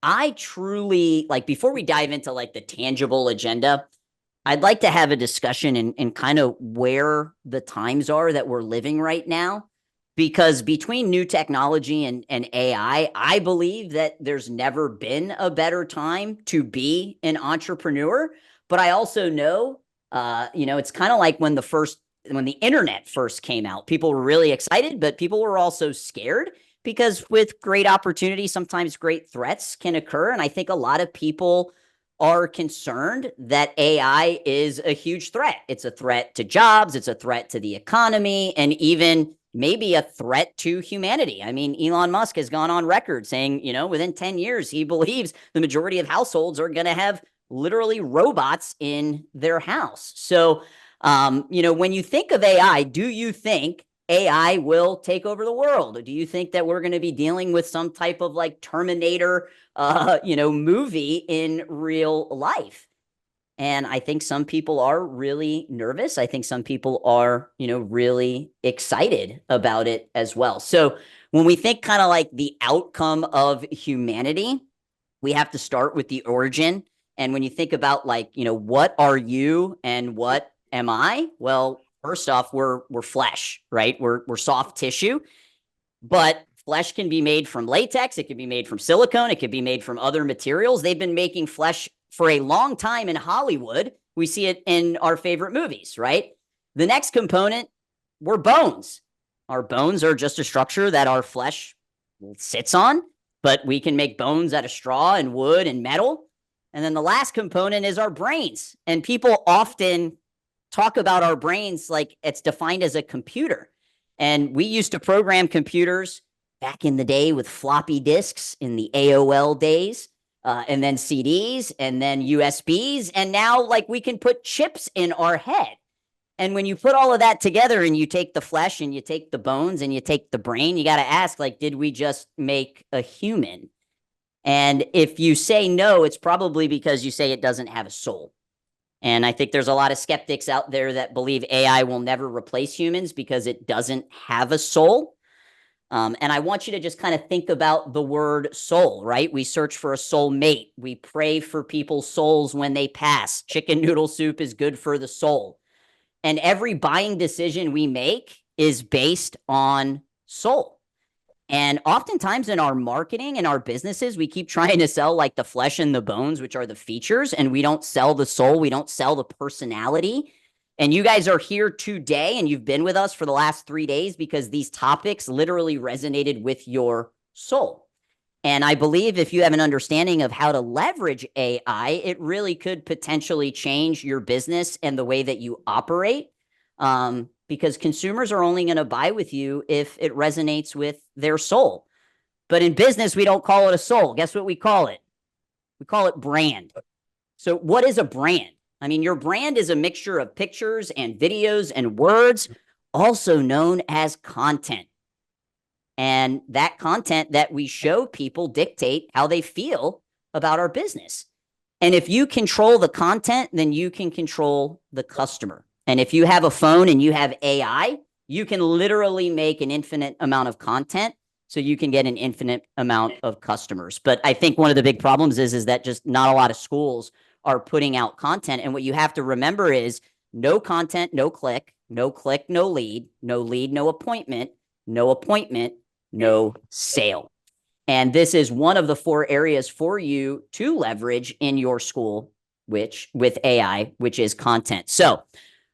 I truly like before we dive into like the tangible agenda, I'd like to have a discussion and kind of where the times are that we're living right now. Because between new technology and AI, I believe that there's never been a better time to be an entrepreneur. But I also know, it's kind of like when the internet first came out, people were really excited, but people were also scared because with great opportunity, sometimes great threats can occur. And I think a lot of people are concerned that AI is a huge threat. It's a threat to jobs, it's a threat to the economy, and even maybe a threat to humanity. I mean, Elon Musk has gone on record saying, within 10 years, he believes the majority of households are going to have literally robots in their house. So, when you think of AI, do you think AI will take over the world? Or do you think that we're going to be dealing with some type of like Terminator movie in real life? And I think some people are really nervous. I think some people are, really excited about it as well. So when we think kind of like the outcome of humanity, we have to start with the origin. And when you think about like, what are you and what am I? Well, first off, we're flesh, right? We're soft tissue, but flesh can be made from latex. It can be made from silicone. It can be made from other materials. They've been making flesh for a long time in Hollywood. We see it in our favorite movies, right? The next component were bones. Our bones are just a structure that our flesh sits on, but we can make bones out of straw and wood and metal. And then the last component is our brains. And people often talk about our brains like it's defined as a computer. And we used to program computers back in the day with floppy disks in the AOL days, and then CDs, and then USBs. And now, like, we can put chips in our head. And when you put all of that together and you take the flesh and you take the bones and you take the brain, you got to ask, like, did we just make a human? And if you say no, it's probably because you say it doesn't have a soul. And I think there's a lot of skeptics out there that believe AI will never replace humans because it doesn't have a soul. And I want you to just kind of think about the word soul, right? We search for a soul mate. We pray for people's souls when they pass. Chicken noodle soup is good for the soul. And every buying decision we make is based on soul. And oftentimes in our marketing and our businesses, we keep trying to sell like the flesh and the bones, which are the features, and we don't sell the soul. We don't sell the personality. And you guys are here today and you've been with us for the last 3 days because these topics literally resonated with your soul. And I believe if you have an understanding of how to leverage AI, it really could potentially change your business and the way that you operate. Because consumers are only going to buy with you if it resonates with their soul. But in business, we don't call it a soul. Guess what we call it? We call it brand. So what is a brand? I mean, your brand is a mixture of pictures and videos and words, also known as content. And that content that we show people dictate how they feel about our business. And if you control the content, then you can control the customer. And if you have a phone and you have AI, you can literally make an infinite amount of content so you can get an infinite amount of customers. But I think one of the big problems is that just not a lot of schools are putting out content. And what you have to remember is no content, no click, no click, no lead, no lead, no appointment, no appointment, no sale. And this is one of the 4 areas for you to leverage in your school, which with AI, which is content. So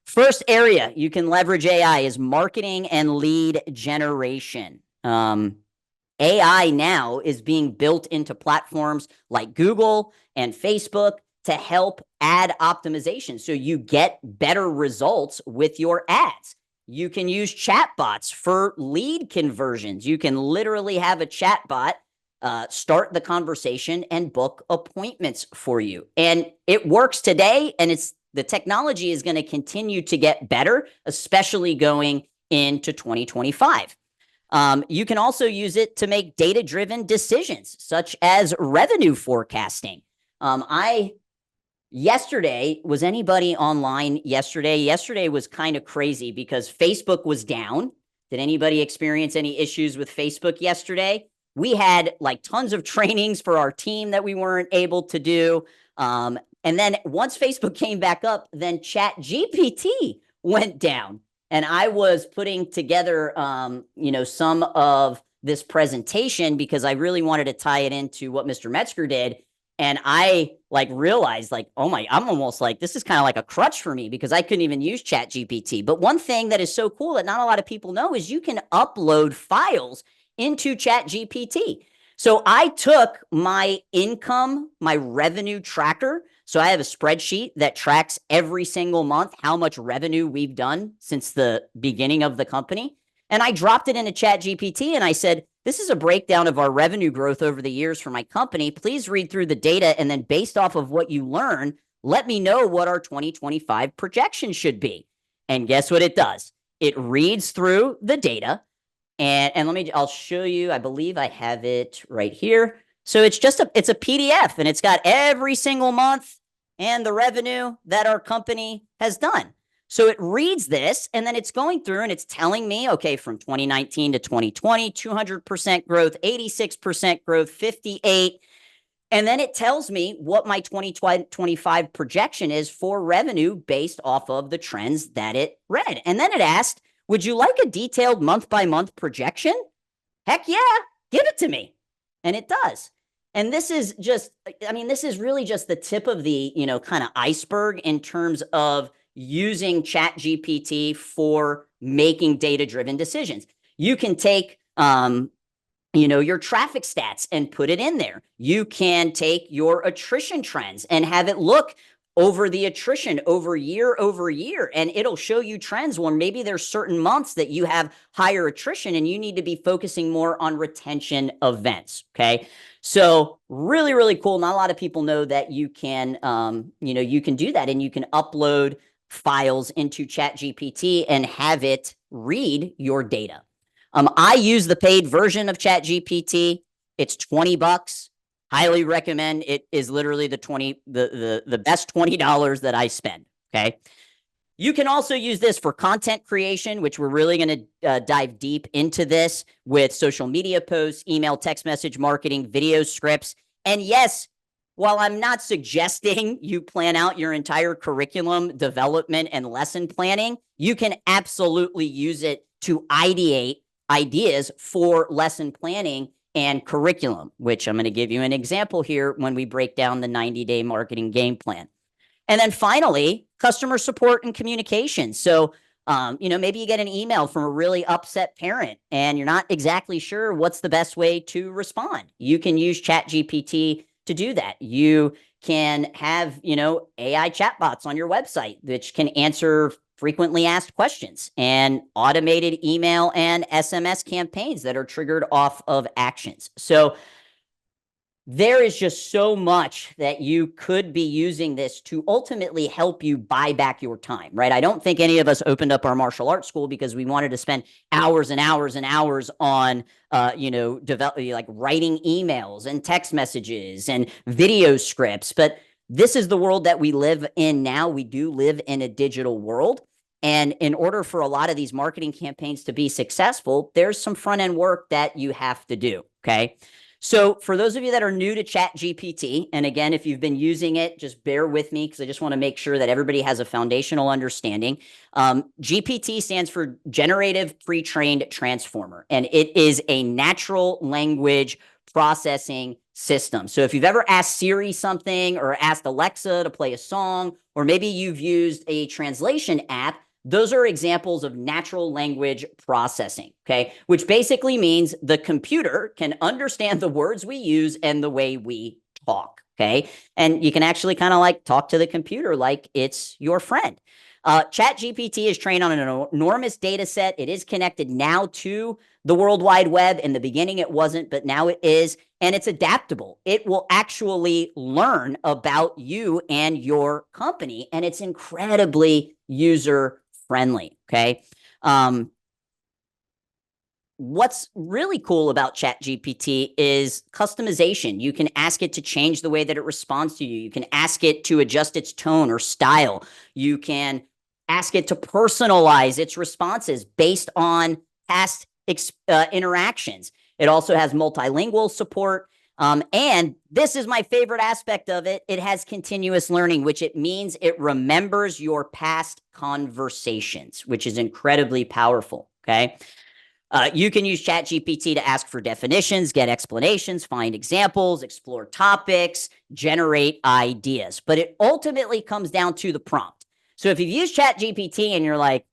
first area you can leverage AI is marketing and lead generation. AI now is being built into platforms like Google and Facebook to help ad optimization. So you get better results with your ads. You can use chatbots for lead conversions. You can literally have a chatbot start the conversation and book appointments for you. And it works today, and the technology is going to continue to get better, especially going into 2025. You can also use it to make data-driven decisions, such as revenue forecasting. Yesterday, was anybody online yesterday? Yesterday was kind of crazy because Facebook was down. Did anybody experience any issues with Facebook yesterday? We had like tons of trainings for our team that we weren't able to do. And then once Facebook came back up, then Chat GPT went down. And I was putting together, some of this presentation because I really wanted to tie it into what Mr. Metzger did. And I realized I'm almost like, this is kind of like a crutch for me because I couldn't even use Chat GPT. But one thing that is so cool that not a lot of people know is you can upload files into Chat GPT. So I took my income, my revenue tracker. So I have a spreadsheet that tracks every single month how much revenue we've done since the beginning of the company. And I dropped it into Chat GPT and I said, this is a breakdown of our revenue growth over the years for my company. Please read through the data. And then based off of what you learn, let me know what our 2025 projection should be. And guess what it does? It reads through the data. And I'll show you, I believe I have it right here. So it's a PDF and it's got every single month and the revenue that our company has done. So it reads this and then it's going through and it's telling me, okay, from 2019 to 2020, 200% growth, 86% growth, 58. And then it tells me what my 2025 projection is for revenue based off of the trends that it read. And then it asked, would you like a detailed month-by-month projection? Heck yeah, give it to me. And it does. And this is really just the tip of the, kind of iceberg in terms of using Chat GPT for making data-driven decisions. You can take, your traffic stats and put it in there. You can take your attrition trends and have it look over the attrition over year, and it'll show you trends where maybe there's certain months that you have higher attrition and you need to be focusing more on retention events. Okay. So really, really cool. Not a lot of people know that you can, you can do that and you can upload files into Chat GPT and have it read your data. I use the paid version of Chat GPT. It's $20. Highly recommend. It is literally the best $20 that I spend. Okay. You can also use this for content creation, which we're really going to dive deep into this with social media posts, email, text message marketing, video scripts. And yes, while I'm not suggesting you plan out your entire curriculum development and lesson planning, you can absolutely use it to ideate ideas for lesson planning and curriculum, which I'm going to give you an example here when we break down the 90-day marketing game plan. And then finally, customer support and communication. So, maybe you get an email from a really upset parent and you're not exactly sure what's the best way to respond. You can use Chat GPT to do that. You can have, AI chatbots on your website which can answer frequently asked questions and automated email and SMS campaigns that are triggered off of actions. So there is just so much that you could be using this to ultimately help you buy back your time, right? I don't think any of us opened up our martial arts school because we wanted to spend hours and hours and hours on, writing emails and text messages and video scripts. But this is the world that we live in now. We do live in a digital world. And in order for a lot of these marketing campaigns to be successful, there's some front end work that you have to do. Okay. So for those of you that are new to Chat GPT, and again, if you've been using it, just bear with me because I just want to make sure that everybody has a foundational understanding. GPT stands for Generative Pre-trained Transformer, and it is a natural language processing system. So if you've ever asked Siri something or asked Alexa to play a song, or maybe you've used a translation app, those are examples of natural language processing, okay? Which basically means the computer can understand the words we use and the way we talk, okay? And you can actually kind of talk to the computer like it's your friend. Chat GPT is trained on an enormous data set. It is connected now to the World Wide Web. In the beginning, it wasn't, but now it is. And it's adaptable. It will actually learn about you and your company. And it's incredibly user-friendly, okay? What's really cool about ChatGPT is customization. You can ask it to change the way that it responds to you. You can ask it to adjust its tone or style. You can ask it to personalize its responses based on past interactions. It also has multilingual support. And this is my favorite aspect of it. It has continuous learning, which it means it remembers your past conversations, which is incredibly powerful. Okay. You can use ChatGPT to ask for definitions, get explanations, find examples, explore topics, generate ideas. But it ultimately comes down to the prompt. So if you've used ChatGPT and you're like,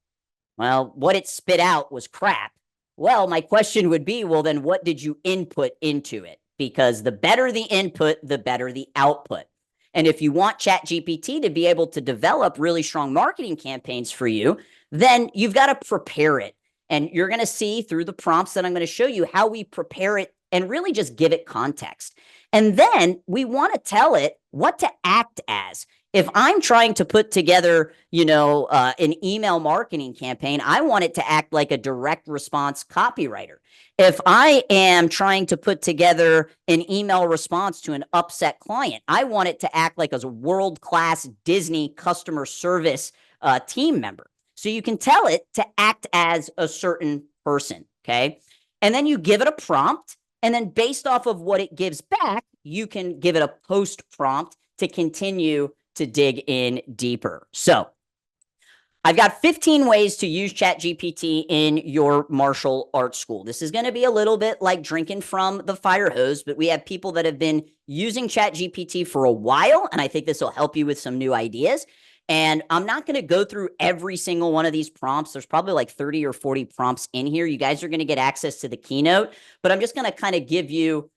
well, what it spit out was crap. Well, my question would be, well, then what did you input into it? Because the better the input, the better the output. And if you want ChatGPT to be able to develop really strong marketing campaigns for you, then you've got to prepare it. And you're going to see through the prompts that I'm going to show you how we prepare it and really just give it context. And then we want to tell it what to act as. If I'm trying to put together, an email marketing campaign, I want it to act like a direct response copywriter. If I am trying to put together an email response to an upset client, I want it to act like a world-class Disney customer service team member. So you can tell it to act as a certain person, okay? And then you give it a prompt, and then based off of what it gives back, you can give it a post prompt to continue to dig in deeper. So I've got 15 ways to use ChatGPT in your martial arts school. This is going to be a little bit like drinking from the fire hose, but we have people that have been using ChatGPT for a while, and I think this will help you with some new ideas. And I'm not going to go through every single one of these prompts. There's probably like 30 or 40 prompts in here. You guys are going to get access to the keynote, but I'm just going to kind of give you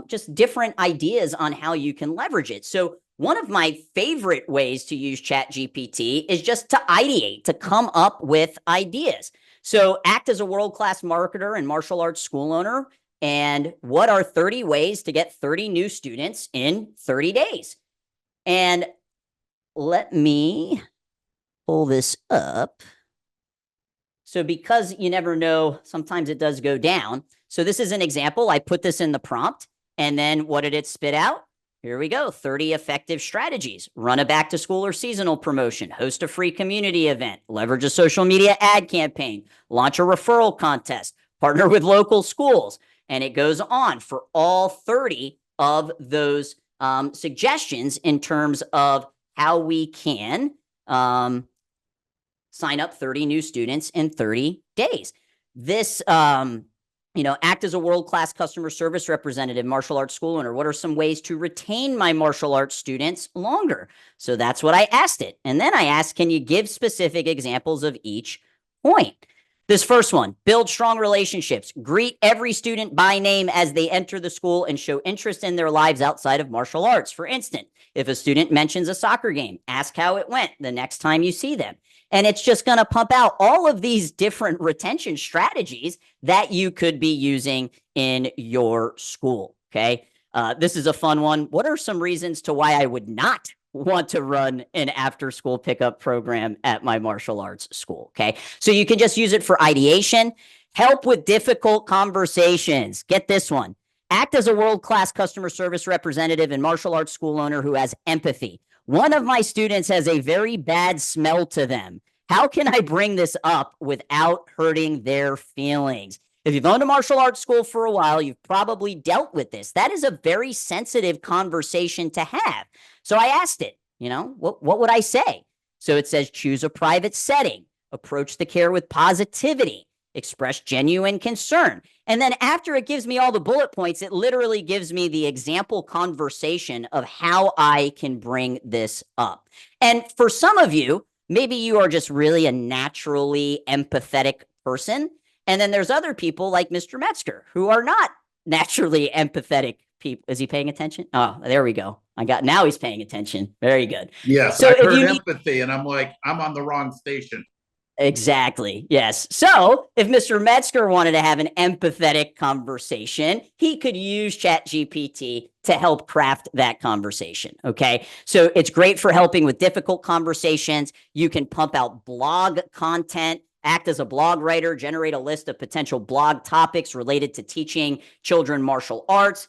just different ideas on how you can leverage it. So one of my favorite ways to use ChatGPT is just to ideate, to come up with ideas. So act as a world-class marketer and martial arts school owner. And what are 30 ways to get 30 new students in 30 days? And let me pull this up. So because you never know, sometimes it does go down. So this is an example. I put this in the prompt, and then what did it spit out? Here we go. 30 effective strategies. Run a back to school or seasonal promotion. Host a free community event. Leverage a social media ad campaign. Launch a referral contest. Partner with local schools. And it goes on for all 30 of those suggestions in terms of how we can sign up 30 new students in 30 days. This, act as a world-class customer service representative, martial arts school owner. What are some ways to retain my martial arts students longer? So that's what I asked it. And then I asked, can you give specific examples of each point? This first one, build strong relationships. Greet every student by name as they enter the school and show interest in their lives outside of martial arts. For instance, if a student mentions a soccer game, ask how it went the next time you see them. And it's just going to pump out all of these different retention strategies that you could be using in your school. Okay. This is a fun one. What are some reasons to why I would not want to run an after-school pickup program at my martial arts school? Okay. So you can just use it for ideation. Help with difficult conversations. Get this one. Act as a world-class customer service representative and martial arts school owner who has empathy. One of my students has a very bad smell to them. How can I bring this up without hurting their feelings? If you've owned a martial arts school for a while, you've probably dealt with this. That is a very sensitive conversation to have. So I asked it, what would I say? So it says, choose a private setting, approach the care with positivity, express genuine concern. And then after it gives me all the bullet points, it literally gives me the example conversation of how I can bring this up. And for some of you, maybe you are just really a naturally empathetic person. And then there's other people like Mr. Metzger who are not naturally empathetic people. Is he paying attention? Oh, there we go. Now he's paying attention. Very good. Yes, so I heard empathy and I'm like, I'm on the wrong station. Exactly. Yes. So if Mr. Metzger wanted to have an empathetic conversation, he could use ChatGPT to help craft that conversation. Okay. So it's great for helping with difficult conversations. You can pump out blog content, act as a blog writer, generate a list of potential blog topics related to teaching children martial arts.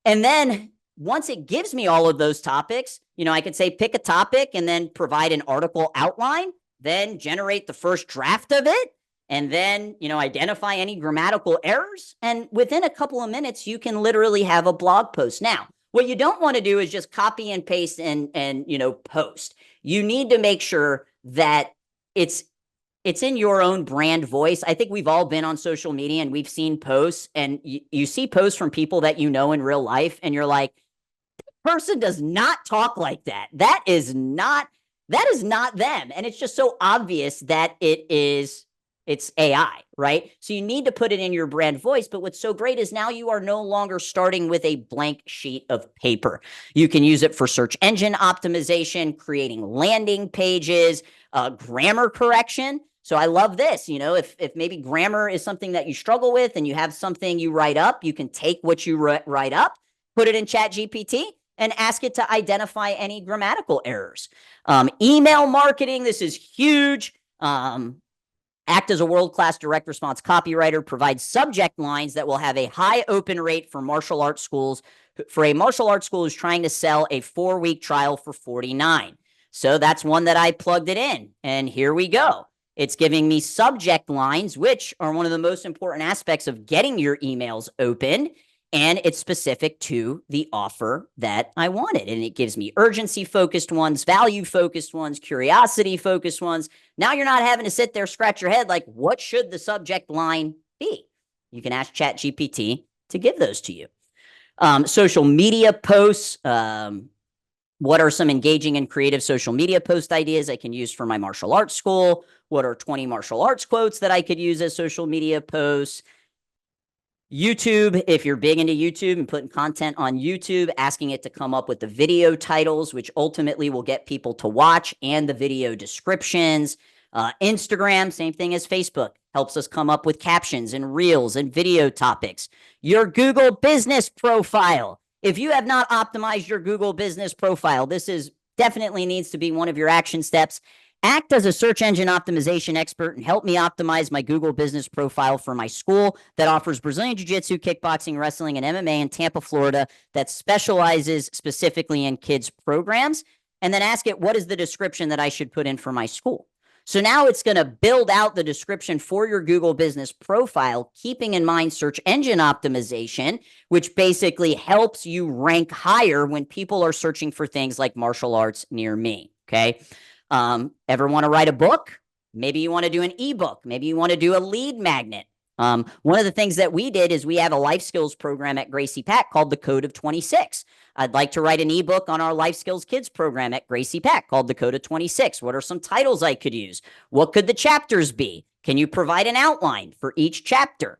And then once it gives me all of those topics, I could say pick a topic and then provide an article outline. Then generate the first draft of it. and then, identify any grammatical errors. And within a couple of minutes, you can literally have a blog post. Now, what you don't want to do is just copy and paste and post. You need to make sure that it's in your own brand voice. I think we've all been on social media and we've seen posts, and you see posts from people that you know in real life, and you're like, person does not talk like that. That is not them. And it's just so obvious that it's AI, right? So you need to put it in your brand voice. But what's so great is now you are no longer starting with a blank sheet of paper. You can use it for search engine optimization, creating landing pages, grammar correction. So I love this. If maybe grammar is something that you struggle with and you have something you write up, you can take what you write up, put it in ChatGPT, and ask it to identify any grammatical errors. Email marketing, this is huge. Act as a world-class direct response copywriter, provide subject lines that will have a high open rate for martial arts schools. For a martial arts school who's trying to sell a 4-week trial for $49. So that's one that I plugged it in, and here we go. It's giving me subject lines, which are one of the most important aspects of getting your emails open. And it's specific to the offer that I wanted. And it gives me urgency-focused ones, value-focused ones, curiosity-focused ones. Now you're not having to sit there, scratch your head like, what should the subject line be? You can ask ChatGPT to give those to you. Social media posts. What are some engaging and creative social media post ideas I can use for my martial arts school? What are 20 martial arts quotes that I could use as social media posts? YouTube, if you're big into YouTube and putting content on YouTube, asking it to come up with the video titles, which ultimately will get people to watch, and the video descriptions. Instagram, same thing as Facebook, helps us come up with captions and reels and video topics. Your Google business profile. If you have not optimized your Google business profile, this is definitely needs to be one of your action steps. Act as a search engine optimization expert and help me optimize my Google business profile for my school that offers Brazilian Jiu-Jitsu, kickboxing, wrestling, and MMA in Tampa, Florida, that specializes specifically in kids programs. And then ask it, what is the description that I should put in for my school? So now it's going to build out the description for your Google business profile, keeping in mind search engine optimization, which basically helps you rank higher when people are searching for things like martial arts near me. Okay. Ever want to write a book? Maybe you want to do an ebook. Maybe you want to do a lead magnet. One of the things that we did is we have a life skills program at Gracie Pack called the Code of 26. I'd like to write an ebook on our life skills kids program at Gracie Pack called the Code of 26. What are some titles I could use? What could the chapters be? Can you provide an outline for each chapter?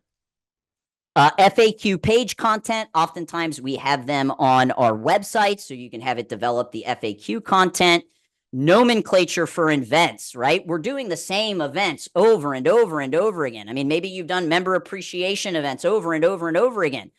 FAQ page content. Oftentimes we have them on our website, so you can have it develop the FAQ content. Nomenclature for events, right? We're doing the same events over and over and over again. I mean, maybe you've done member appreciation events over and over and over again.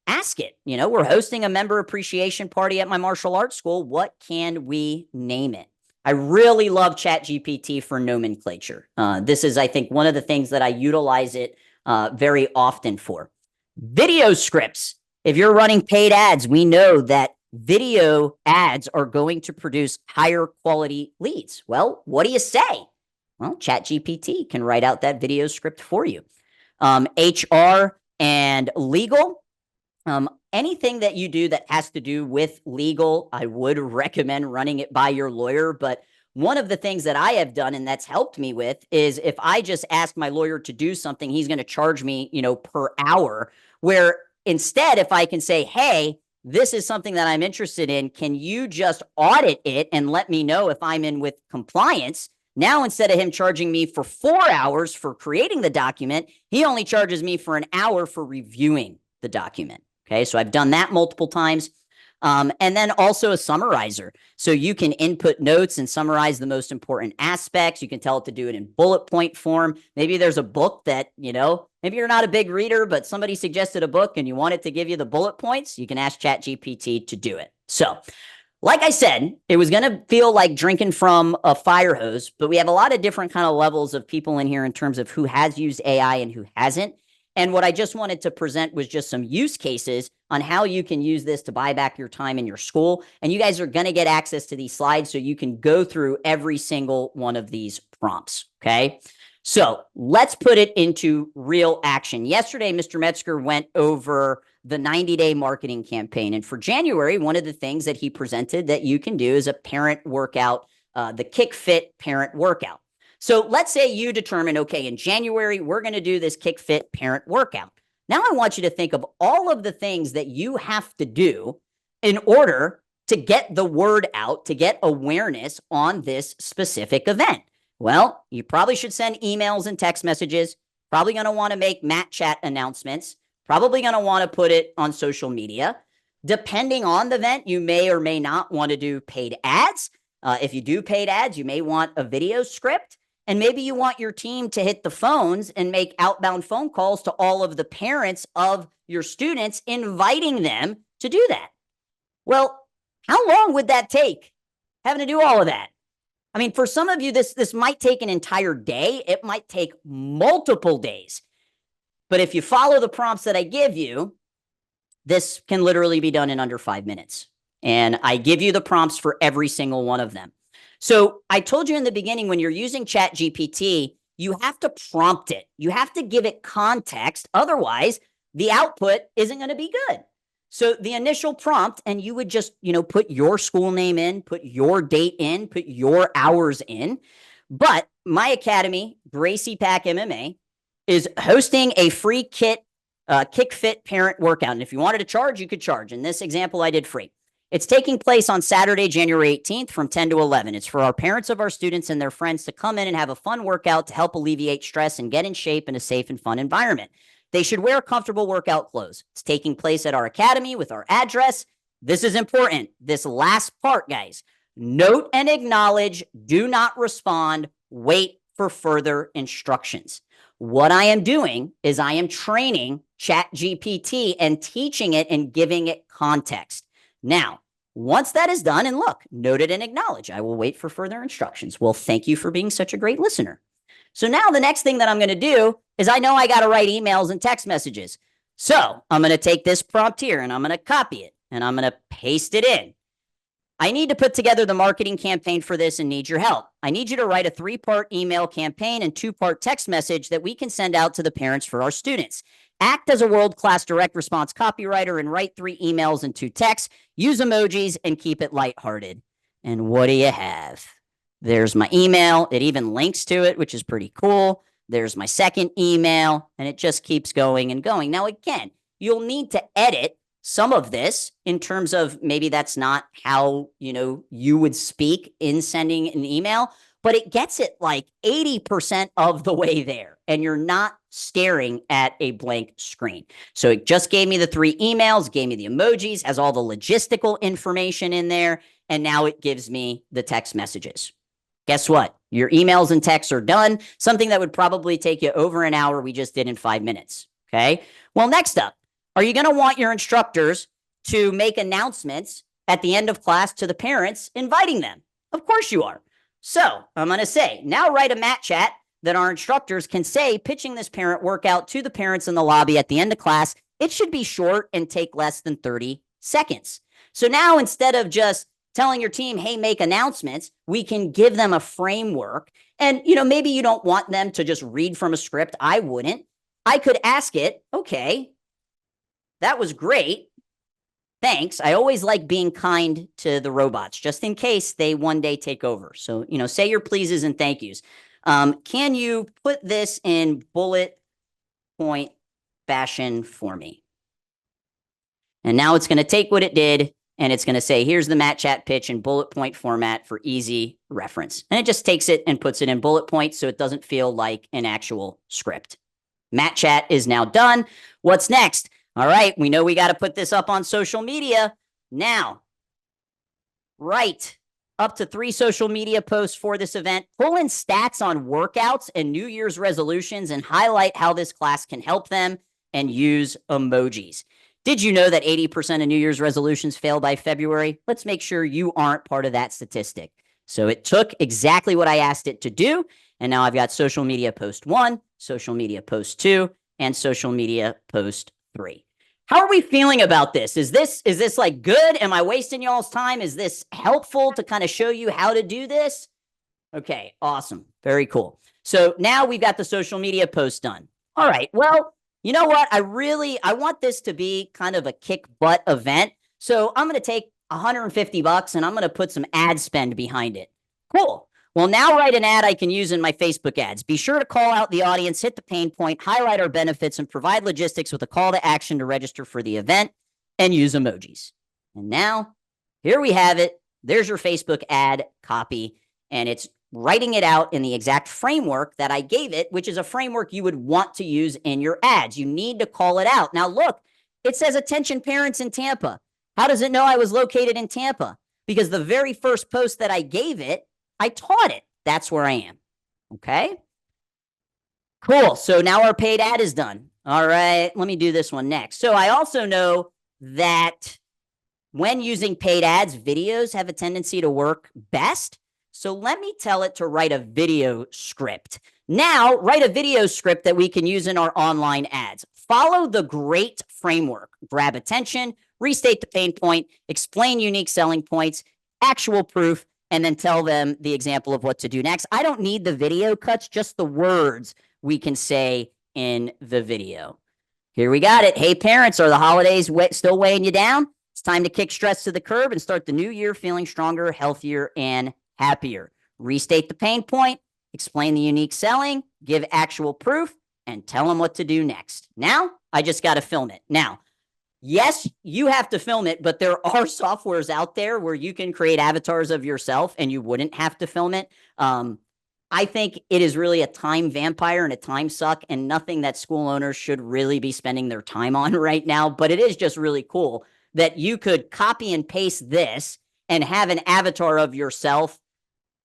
Ask it. We're hosting a member appreciation party at my martial arts school. What can we name it? I really love ChatGPT for nomenclature. This is, I think, one of the things that I utilize it very often for. Video scripts. If you're running paid ads, we know that video ads are going to produce higher quality leads. Well, what do you say? Well, ChatGPT can write out that video script for you. HR and legal. Anything that you do that has to do with legal, I would recommend running it by your lawyer. But one of the things that I have done and that's helped me with is if I just ask my lawyer to do something, he's going to charge me, per hour. Where instead, if I can say, hey, this is something that I'm interested in, can you just audit it and let me know if I'm in with compliance? Now, instead of him charging me for 4 hours for creating the document, he only charges me for an hour for reviewing the document. Okay, so I've done that multiple times. And then also a summarizer. So you can input notes and summarize the most important aspects. You can tell it to do it in bullet point form. Maybe there's a book that, maybe you're not a big reader, but somebody suggested a book and you want it to give you the bullet points. You can ask ChatGPT to do it. So like I said, it was going to feel like drinking from a fire hose, but we have a lot of different kind of levels of people in here in terms of who has used AI and who hasn't. And what I just wanted to present was just some use cases on how you can use this to buy back your time in your school. And you guys are going to get access to these slides so you can go through every single one of these prompts. Okay. So let's put it into real action. Yesterday, Mr. Metzger went over the 90-day marketing campaign. And for January, one of the things that he presented that you can do is a parent workout, the Kick Fit parent workout. So let's say you determine, okay, in January, we're going to do this Kick Fit parent workout. Now I want you to think of all of the things that you have to do in order to get the word out, to get awareness on this specific event. Well, you probably should send emails and text messages, probably going to want to make Matt chat announcements, probably going to want to put it on social media. Depending on the event, you may or may not want to do paid ads. If you do paid ads, you may want a video script. And maybe you want your team to hit the phones and make outbound phone calls to all of the parents of your students, inviting them to do that. Well, how long would that take, having to do all of that? I mean, for some of you, this might take an entire day. It might take multiple days. But if you follow the prompts that I give you, this can literally be done in under 5 minutes. And I give you the prompts for every single one of them. So I told you in the beginning, when you're using ChatGPT, you have to prompt it. You have to give it context. Otherwise, the output isn't going to be good. So the initial prompt, and you would just, put your school name in, put your date in, put your hours in. But my academy, Gracie Pack MMA, is hosting a free Kick Fit parent workout. And if you wanted to charge, you could charge. In this example, I did free. It's taking place on Saturday, January 18th from 10 to 11. It's for our parents of our students and their friends to come in and have a fun workout to help alleviate stress and get in shape in a safe and fun environment. They should wear comfortable workout clothes. It's taking place at our academy with our address. This is important. This last part, guys. Note and acknowledge. Do not respond. Wait for further instructions. What I am doing is I am training ChatGPT and teaching it and giving it context. Now, once that is done, and look, note it and acknowledge. I will wait for further instructions. Well, thank you for being such a great listener. So now the next thing that I'm going to do is I know I got to write emails and text messages. So I'm going to take this prompt here and I'm going to copy it and I'm going to paste it in. I need to put together the marketing campaign for this and need your help. I need you to write a 3-part email campaign and 2-part text message that we can send out to the parents for our students. Act as a world-class direct response copywriter and write 3 emails and 2 texts. Use emojis and keep it lighthearted. And what do you have? There's my email. It even links to it, which is pretty cool. There's my second email, and it just keeps going and going. Now, again, you'll need to edit some of this in terms of maybe that's not how, you would speak in sending an email, but it gets it like 80% of the way there, and you're not staring at a blank screen. So it just gave me the 3 emails, gave me the emojis, has all the logistical information in there, and now it gives me the text messages. Guess what? Your emails and texts are done. Something that would probably take you over an hour, we just did in 5 minutes. Okay. Well, next up, are you going to want your instructors to make announcements at the end of class to the parents, inviting them? Of course you are. So I'm going to say, now write a Matt chat that our instructors can say, pitching this parent workout to the parents in the lobby at the end of class. It should be short and take less than 30 seconds. So now instead of just telling your team, hey, make announcements, we can give them a framework. And, maybe you don't want them to just read from a script. I wouldn't. I could ask it, okay, that was great. Thanks. I always like being kind to the robots, just in case they one day take over. So, say your pleases and thank yous. Can you put this in bullet point fashion for me? And now it's going to take what it did, and it's going to say, here's the Matt chat pitch in bullet point format for easy reference. And it just takes it and puts it in bullet points so it doesn't feel like an actual script. Matt chat is now done. What's next? All right, we know we got to put this up on social media. Now, write up to 3 social media posts for this event. Pull in stats on workouts and New Year's resolutions and highlight how this class can help them, and use emojis. Did you know that 80% of New Year's resolutions fail by February? Let's make sure you aren't part of that statistic. So it took exactly what I asked it to do. And now I've got social media post 1, social media post 2, and social media post 3. How are we feeling about this? Is this like good? Am I wasting y'all's time? Is this helpful to kind of show you how to do this? Okay, awesome. Very cool. So now we've got the social media post done. All right. Well, you know what? I want this to be kind of a kick butt event. So I'm going to take $150 and I'm going to put some ad spend behind it. Cool. Well, now write an ad I can use in my Facebook ads. Be sure to call out the audience, hit the pain point, highlight our benefits, and provide logistics with a call to action to register for the event and use emojis. And now here we have it. There's your Facebook ad copy, and it's writing it out in the exact framework that I gave it, which is a framework you would want to use in your ads. You need to call it out. Now, look, it says attention parents in Tampa. How does it know I was located in Tampa? Because the very first post that I gave it, I taught it. That's where I am. Okay. Cool. So now our paid ad is done. All right. Let me do this one next. So I also know that when using paid ads, videos have a tendency to work best. So let me tell it to write a video script. Now, write a video script that we can use in our online ads. Follow the GREAT framework. Grab attention, restate the pain point, explain unique selling points, actual proof, and then tell them the example of what to do next. I don't need the video cuts, just the words we can say in the video. Here we got it. Hey, parents, are the holidays still weighing you down? It's time to kick stress to the curb and start the new year feeling stronger, healthier, and happier. Restate the pain point, explain the unique selling, give actual proof, and tell them what to do next. Now, I just got to film it. Now, yes, you have to film it, but there are softwares out there where you can create avatars of yourself and you wouldn't have to film it. I think it is really a time vampire and a time suck and nothing that school owners should really be spending their time on right now. But it is just really cool that you could copy and paste this and have an avatar of yourself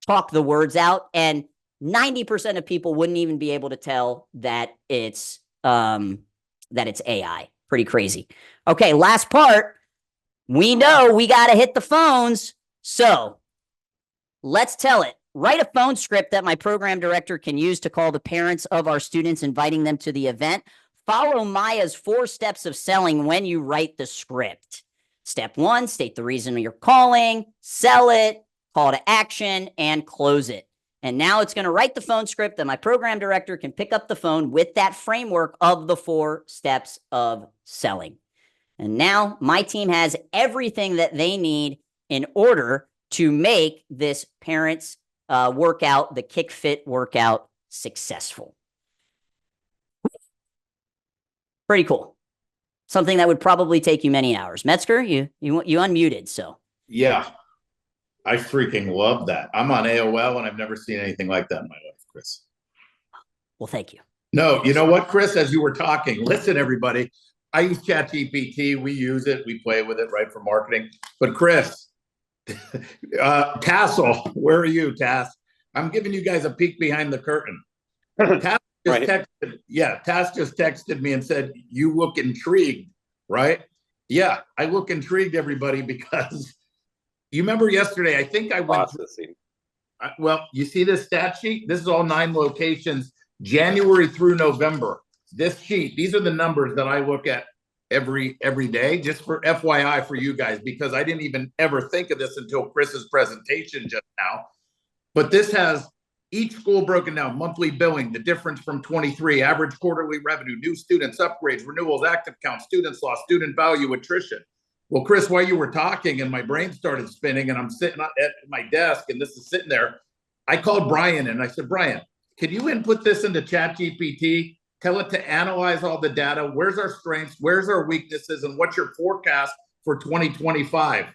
talk the words out, and 90% of people wouldn't even be able to tell that it's AI. Pretty crazy. Okay, last part. We know we got to hit the phones. So let's tell it. Write a phone script that my program director can use to call the parents of our students, inviting them to the event. Follow MAIA's 4 steps of selling when you write the script. Step 1, state the reason you're calling, sell it, call to action, and close it. And now it's going to write the phone script that my program director can pick up the phone with that framework of the 4 steps of selling. And now my team has everything that they need in order to make this parents' workout, the Kick Fit workout, successful. Pretty cool. Something that would probably take you many hours. Metzger, you unmuted, so. Yeah, I freaking love that. I'm on AOL and I've never seen anything like that in my life, Chris. Well, thank you. No, you know what, Chris, as you were talking, listen, everybody, I use ChatGPT. We use it. We play with it, right, for marketing. But Chris, Tassel, where are you, Tass? I'm giving you guys a peek behind the curtain. Tass just Tass just texted me and said, you look intrigued, right? Yeah, I look intrigued, everybody, because you remember yesterday, I think I went processing. Well, you see this stat sheet? This is all 9 locations, January through November. This sheet, these are the numbers that I look at every day, just for FYI for you guys, because I didn't even ever think of this until Chris's presentation just now. But this has each school broken down, monthly billing, the difference from 23, average quarterly revenue, new students, upgrades, renewals, active count, students lost, student value, attrition. Well, Chris, while you were talking and my brain started spinning and I'm sitting at my desk and this is sitting there, I called Brian and I said, Brian, can you input this into ChatGPT? Tell it to analyze all the data. Where's our strengths? Where's our weaknesses? And what's your forecast for 2025?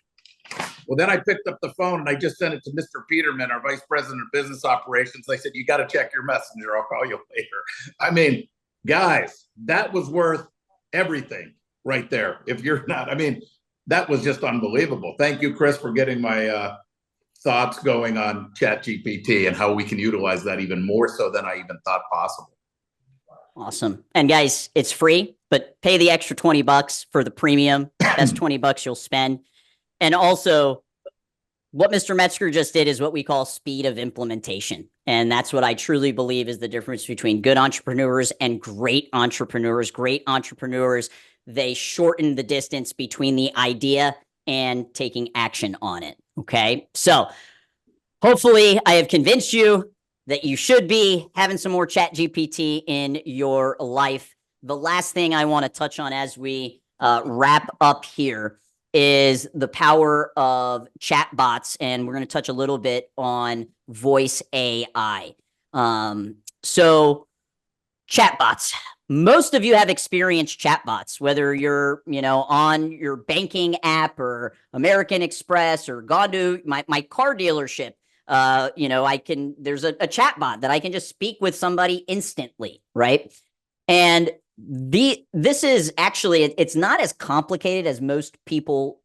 Well, then I picked up the phone and I just sent it to Mr. Peterman, our vice president of business operations. I said, you got to check your messenger. I'll call you later. I mean, guys, that was worth everything right there. If you're not, I mean, that was just unbelievable. Thank you, Chris, for getting my thoughts going on ChatGPT and how we can utilize that even more so than I even thought possible. Awesome. And guys, it's free, but pay the extra $20 for the premium. That's $20 you'll spend. And also, what Mr. Metzger just did is what we call speed of implementation. And that's what I truly believe is the difference between good entrepreneurs and great entrepreneurs. Great entrepreneurs, they shorten the distance between the idea and taking action on it. Okay. So hopefully I have convinced you that you should be having some more Chat GPT in your life. The last thing I want to touch on as we wrap up here is the power of chatbots, and we're going to touch a little bit on voice AI. So chatbots. Most of you have experienced chatbots, whether you're, on your banking app or American Express or gone to my car dealership. There's a chatbot that I can just speak with somebody instantly, right? And this is actually, it's not as complicated as most people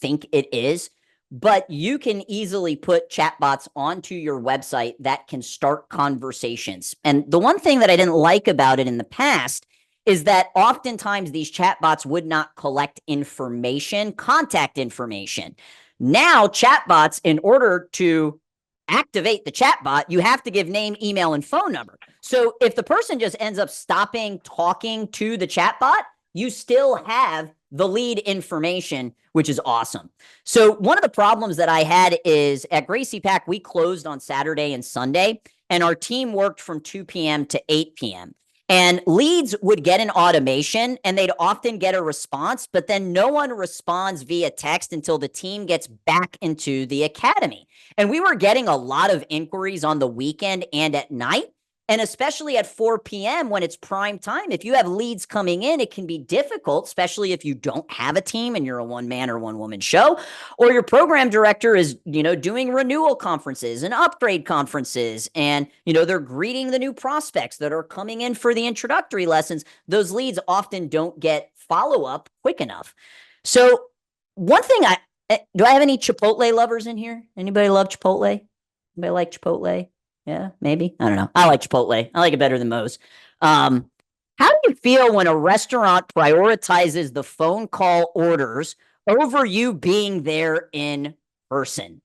think it is, but you can easily put chatbots onto your website that can start conversations. And the one thing that I didn't like about it in the past is that oftentimes these chatbots would not collect information, contact information. Now, chatbots, in order to activate the chatbot, you have to give name, email, and phone number. So if the person just ends up stopping talking to the chatbot, you still have the lead information, which is awesome. So one of the problems that I had is at Gracie Pack, we closed on Saturday and Sunday, and our team worked from 2 p.m. to 8 p.m. And leads would get an automation and they'd often get a response, but then no one responds via text until the team gets back into the academy. And we were getting a lot of inquiries on the weekend and at night. And especially at 4 p.m. when it's prime time, if you have leads coming in, it can be difficult, especially if you don't have a team and you're a one-man or one-woman show, or your program director is, doing renewal conferences and upgrade conferences, and, they're greeting the new prospects that are coming in for the introductory lessons. Those leads often don't get follow-up quick enough. So one thing do I have any Chipotle lovers in here? Anybody love Chipotle? Anybody like Chipotle? Yeah, maybe. I don't know. I like Chipotle. I like it better than Moe's. How do you feel when a restaurant prioritizes the phone call orders over you being there in person?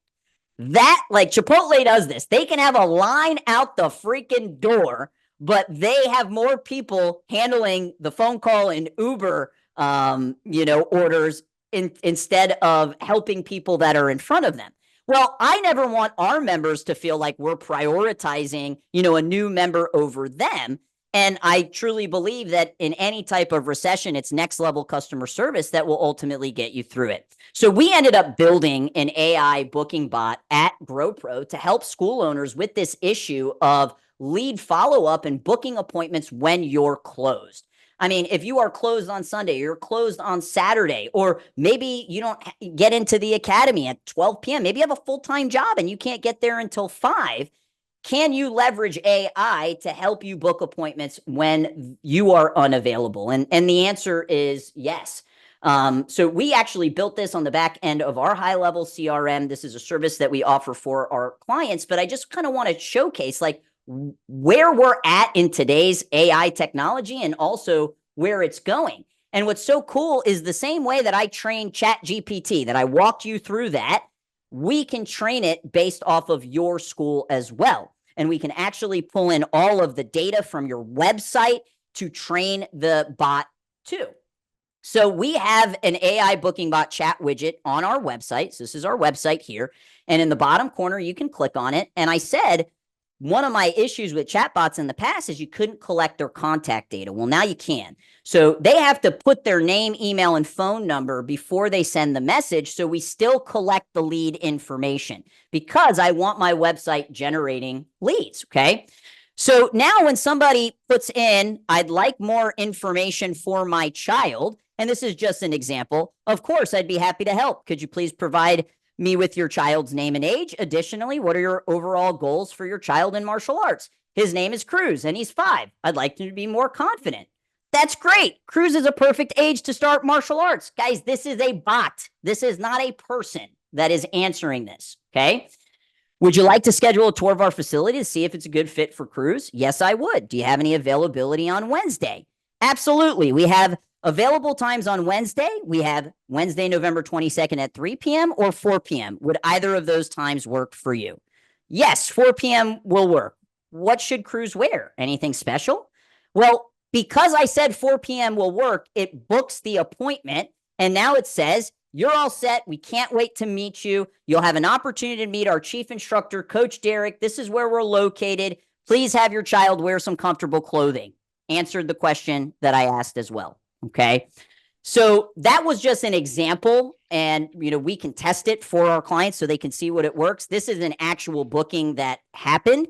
Chipotle does this. They can have a line out the freaking door, but they have more people handling the phone call and Uber, orders instead of helping people that are in front of them. Well, I never want our members to feel like we're prioritizing, a new member over them. And I truly believe that in any type of recession, it's next level customer service that will ultimately get you through it. So we ended up building an AI booking bot at GrowPro to help school owners with this issue of lead follow-up and booking appointments when you're closed. I mean, if you are closed on Sunday, you're closed on Saturday, or maybe you don't get into the academy at 12 p.m. Maybe you have a full-time job and you can't get there until 5. Can you leverage AI to help you book appointments when you are unavailable? And the answer is yes. So we actually built this on the back end of our high-level CRM. This is a service that we offer for our clients, but I just kind of want to showcase where we're at in today's AI technology and also where it's going. And what's so cool is the same way that I trained ChatGPT, that I walked you through that, we can train it based off of your school as well. And we can actually pull in all of the data from your website to train the bot too. So we have an AI booking bot chat widget on our website. So this is our website here. And in the bottom corner, you can click on it. And I said, one of my issues with chatbots in the past is you couldn't collect their contact data. Well, now you can. So they have to put their name, email, and phone number before they send the message. So we still collect the lead information because I want my website generating leads. Okay. So now when somebody puts in, I'd like more information for my child, and this is just an example, of course, I'd be happy to help. Could you please provide me with your child's name and age? Additionally, what are your overall goals for your child in martial arts? His name is Cruz and he's 5. I'd like him to be more confident. That's great. Cruz is a perfect age to start martial arts. Guys, this is a bot. This is not a person that is answering this. Okay. Would you like to schedule a tour of our facility to see if it's a good fit for Cruz? Yes, I would. Do you have any availability on Wednesday? Absolutely. We have available times on Wednesday. We have Wednesday, November 22nd at 3 p.m. or 4 p.m. Would either of those times work for you? Yes, 4 p.m. will work. What should Cruz wear? Anything special? Well, because I said 4 p.m. will work, it books the appointment. And now it says You're all set. We can't wait to meet you. You'll have an opportunity to meet our chief instructor, Coach Derek. This is where we're located. Please have your child wear some comfortable clothing. Answered the question that I asked as well. Okay. So that was just an example, and we can test it for our clients so they can see what it works. This is an actual booking that happened.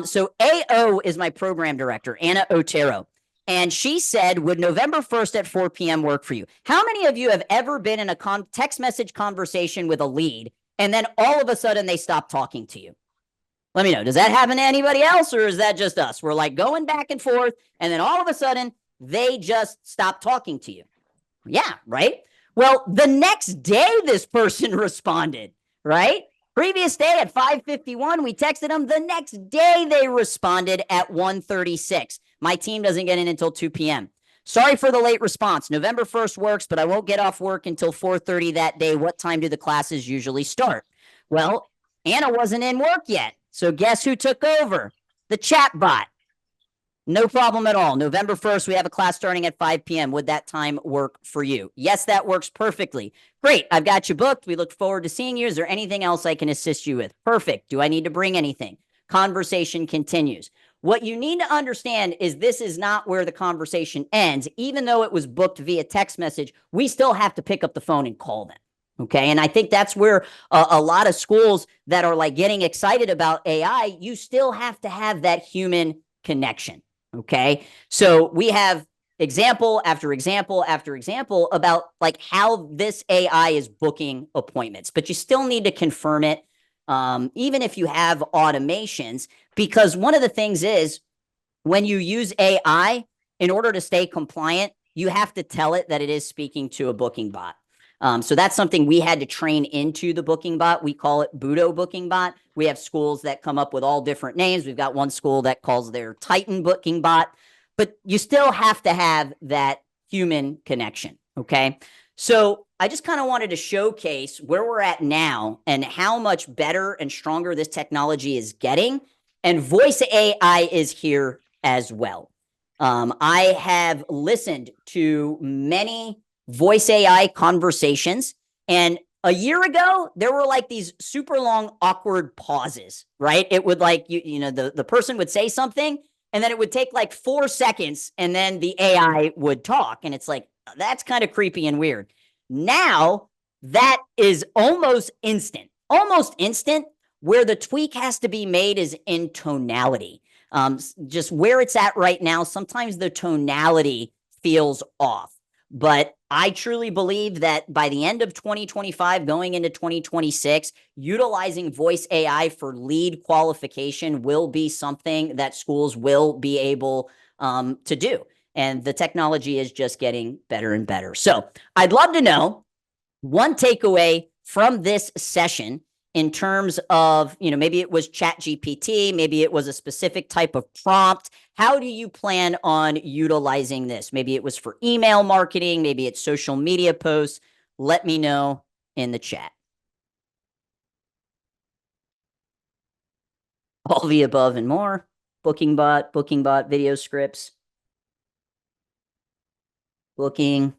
So AO is my program director, Anna Otero. And she said, would November 1st at 4 p.m. work for you? How many of you have ever been in a text message conversation with a lead, and then all of a sudden they stop talking to you? Let me know. Does that happen to anybody else, or is that just us? We're like going back and forth, and then all of a sudden they just stop talking to you. Yeah, right? Well, the next day this person responded, right? Previous day at 5:51, we texted them. The next day they responded at 1:36. My team doesn't get in until 2 p.m. Sorry for the late response. November 1st works, but I won't get off work until 4:30 that day. What time do the classes usually start? Well, Anna wasn't in work yet. So guess who took over? The chat bot. No problem at all. November 1st, we have a class starting at 5 p.m. Would that time work for you? Yes, that works perfectly. Great. I've got you booked. We look forward to seeing you. Is there anything else I can assist you with? Perfect. Do I need to bring anything? Conversation continues. What you need to understand is this is not where the conversation ends. Even though it was booked via text message, we still have to pick up the phone and call them. Okay. And I think that's where a lot of schools that are like getting excited about AI, you still have to have that human connection. Okay. So we have example after example after example about like how this AI is booking appointments, but you still need to confirm it. Even if you have automations, because one of the things is when you use AI, in order to stay compliant, you have to tell it that it is speaking to a booking bot. So that's something we had to train into the booking bot. We call it Budo booking bot. We have schools that come up with all different names. We've got one school that calls their Titan booking bot, but you still have to have that human connection. Okay. So I just kind of wanted to showcase where we're at now and how much better and stronger this technology is getting. And voice AI is here as well. I have listened to many voice AI conversations, and a year ago, there were like these super long, awkward pauses, right? It would like, the person would say something, and then it would take like 4 seconds, and then the AI would talk. And it's like, that's kind of creepy and weird. Now, that is almost instant, where the tweak has to be made is in tonality. Just where it's at right now, sometimes the tonality feels off. But I truly believe that by the end of 2025, going into 2026, utilizing voice AI for lead qualification will be something that schools will be able to do. And the technology is just getting better and better. So I'd love to know one takeaway from this session in terms of, maybe it was ChatGPT, maybe it was a specific type of prompt. How do you plan on utilizing this? Maybe it was for email marketing, maybe it's social media posts. Let me know in the chat. All the above and more. Booking bot, video scripts. Booking,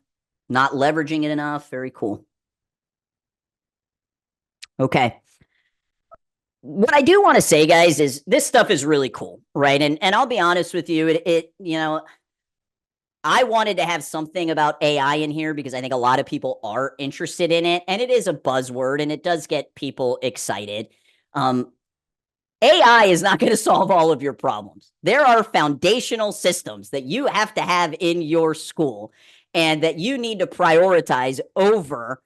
not leveraging it enough. Very cool. Okay. What I do want to say, guys, is this stuff is really cool, right? And I'll be honest with you, I wanted to have something about AI in here because I think a lot of people are interested in it, and it is a buzzword, and it does get people excited. AI is not going to solve all of your problems. There are foundational systems that you have to have in your school and that you need to prioritize over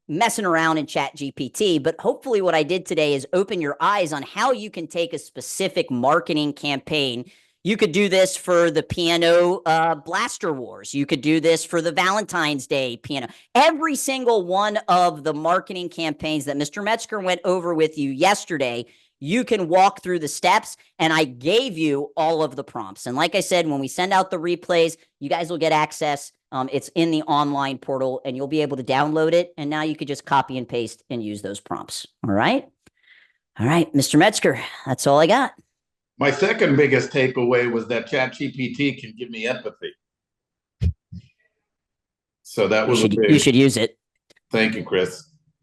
messing around in ChatGPT. But hopefully what I did today is open your eyes on how you can take a specific marketing campaign. You could do this for the piano Blaster Wars. You could do this for the Valentine's Day piano. Every single one of the marketing campaigns that Mr. Metzger went over with you yesterday, you can walk through the steps, and I gave you all of the prompts. And like I said, when we send out the replays, you guys will get access. It's in the online portal, and you'll be able to download it. And now you could just copy and paste and use those prompts. All right. All right, Mr. Metzger, that's all I got. My second biggest takeaway was that ChatGPT can give me empathy. So that was you should use it. Thank you, Chris.